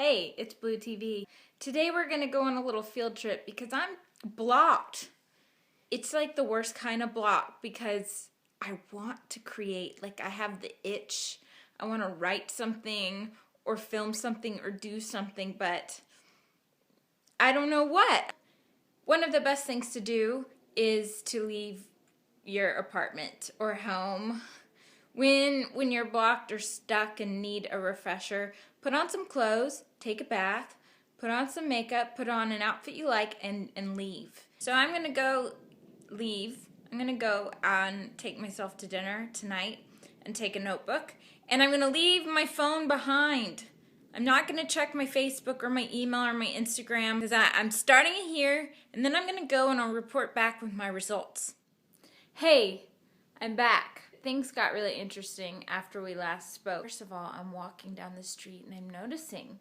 Hey, it's BlueTV. Today we're gonna go on a little field trip because I'm blocked. It's like the worst kind of block because I want to create, like I have the itch. I want to write something or film something or do something, but I don't know what. One of the best things to do is to leave your apartment or home. When you're blocked or stuck and need a refresher, put on some clothes, take a bath, put on some makeup, put on an outfit you like, and leave. So I'm going to go leave. I'm going to go and take myself to dinner tonight and take a notebook. And I'm going to leave my phone behind. I'm not going to check my Facebook or my email or my Instagram because I'm starting it here, and then I'm going to go and I'll report back with my results. Hey, I'm back. Things got really interesting after we last spoke. First of all, I'm walking down the street and I'm noticing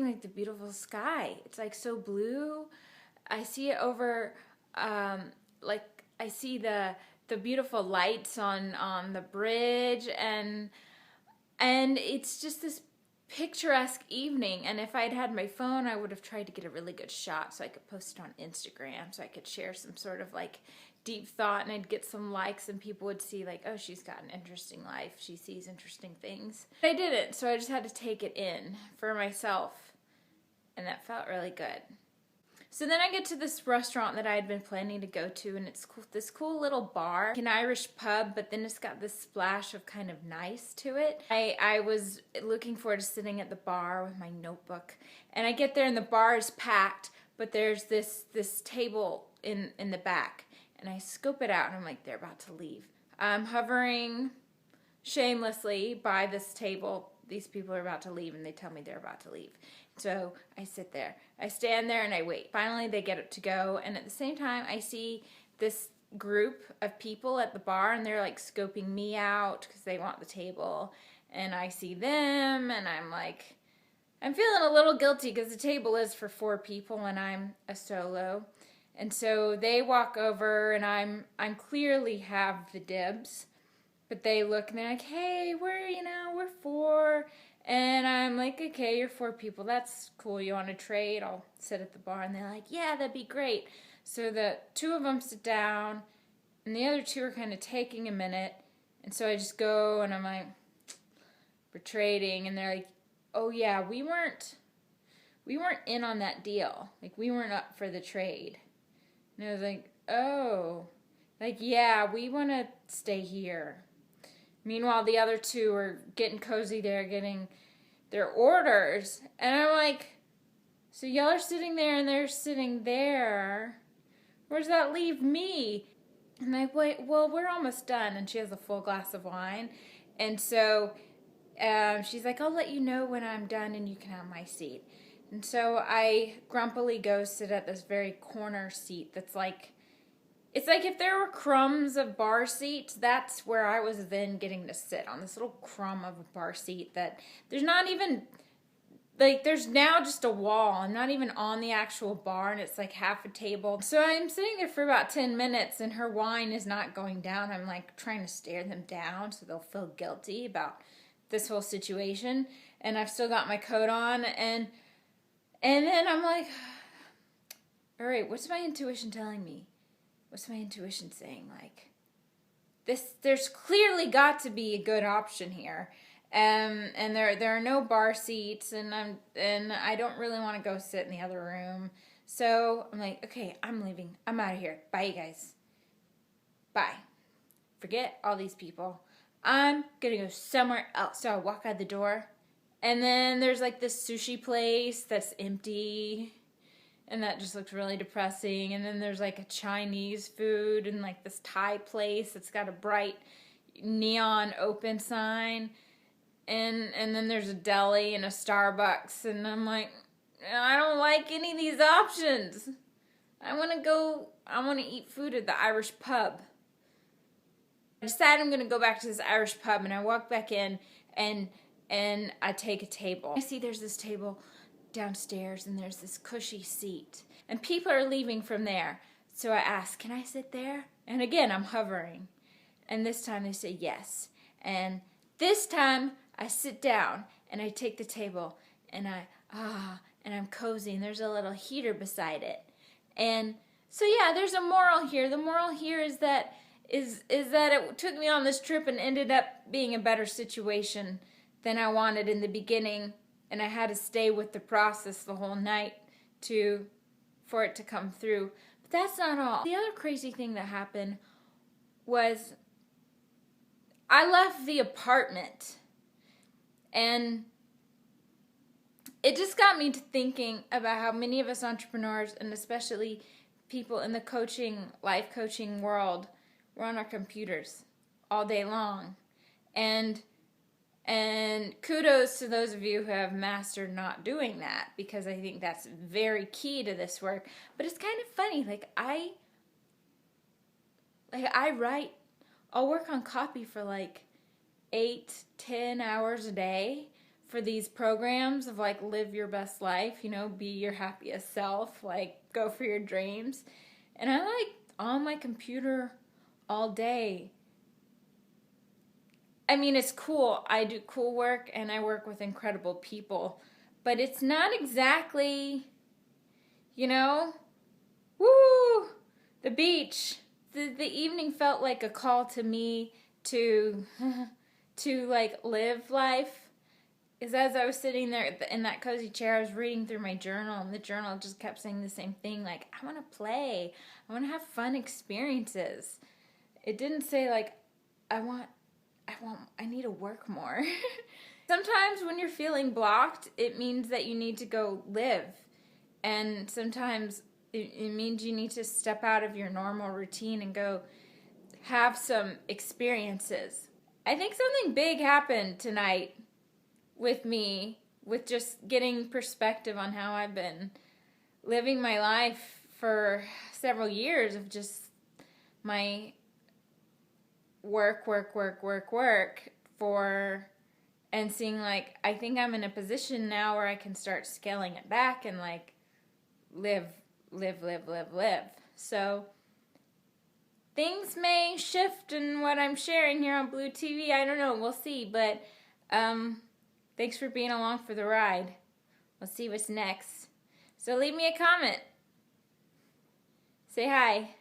like the beautiful sky. It's like so blue. I see it over, like I see the beautiful lights on the bridge, and it's just this picturesque evening. And if I'd had my phone, I would have tried to get a really good shot so I could post it on Instagram, so I could share some sort of like deep thought, and I'd get some likes and people would see like, oh, she's got an interesting life, she sees interesting things. But I didn't, so I just had to take it in for myself, and that felt really good. So then I get to this restaurant that I had been planning to go to, and it's cool, this cool little bar, an Irish pub, but then it's got this splash of kind of nice to it. I was looking forward to sitting at the bar with my notebook, and I get there and the bar is packed, but there's this table in the back. And I scope it out and I'm like, they're about to leave. I'm hovering shamelessly by this table. These people are about to leave and they tell me they're about to leave. So I sit there. I stand there and I wait. Finally, they get it to go. And at the same time, I see this group of people at the bar and they're like scoping me out because they want the table. And I see them and I'm like, I'm feeling a little guilty because the table is for 4 people and I'm a solo. And so they walk over and I'm clearly have the dibs, but they look and they're like, hey, we're 4. And I'm like, okay, you're 4 people. That's cool. You want to trade? I'll sit at the bar. And they're like, yeah, that'd be great. So the 2 of them sit down and the other 2 are kind of taking a minute. And so I just go and I'm like, we're trading. And they're like, oh yeah, we weren't in on that deal. Like we weren't up for the trade. And I was like, oh, like, yeah, we want to stay here. Meanwhile, the other 2 are getting cozy there, getting their orders. And I'm like, so y'all are sitting there and they're sitting there. Where does that leave me? And I'm like, wait, well, we're almost done. And she has a full glass of wine. And so she's like, I'll let you know when I'm done and you can have my seat. And so I grumpily go sit at this very corner seat that's like, it's like if there were crumbs of bar seats, that's where I was then getting to sit, on this little crumb of a bar seat that there's not even, like there's now just a wall. I'm not even on the actual bar and it's like half a table. So I'm sitting there for about 10 minutes and her wine is not going down. I'm like trying to stare them down so they'll feel guilty about this whole situation. And I've still got my coat on and then I'm like, all right, what's my intuition telling me? What's my intuition saying? Like, there's clearly got to be a good option here. And there are no bar seats, and I don't really want to go sit in the other room. So I'm like, okay, I'm leaving. I'm out of here. Bye, you guys. Bye. Forget all these people. I'm gonna go somewhere else. So I walk out the door. And then there's like this sushi place that's empty, and that just looks really depressing. And then there's like a Chinese food and like this Thai place that's got a bright neon open sign. And then there's a deli and a Starbucks, and I'm like, I don't like any of these options. I want to eat food at the Irish pub. I decided I'm going to go back to this Irish pub, and I walk back in and I take a table. I see there's this table downstairs and there's this cushy seat. And people are leaving from there. So I ask, can I sit there? And again, I'm hovering. And this time they say yes. And this time I sit down and I take the table and and I'm cozy, and there's a little heater beside it. And so yeah, there's a moral here. The moral here is that it took me on this trip and ended up being a better situation than I wanted in the beginning, and I had to stay with the process the whole night for it to come through. But that's not all. The other crazy thing that happened was I left the apartment, and it just got me to thinking about how many of us entrepreneurs, and especially people in the life coaching world, we're on our computers all day long. And kudos to those of you who have mastered not doing that, because I think that's very key to this work. But it's kind of funny, I'll work on copy for 8-10 hours a day for these programs of live your best life, be your happiest self, go for your dreams. And I'm on my computer all day. I mean, it's cool. I do cool work and I work with incredible people, but it's not exactly, woo, the beach. The evening felt like a call to me to live life. Is as I was sitting there in that cozy chair, I was reading through my journal, and the journal just kept saying the same thing, I want to play. I want to have fun experiences. It didn't say I need to work more. Sometimes when you're feeling blocked, it means that you need to go live. And sometimes it means you need to step out of your normal routine and go have some experiences. I think something big happened tonight with me, with just getting perspective on how I've been living my life for several years of just my work and seeing I think I'm in a position now where I can start scaling it back and live. So things may shift in what I'm sharing here on BlueTV. I don't know. We'll see. But thanks for being along for the ride. We'll see what's next. So leave me a comment. Say hi.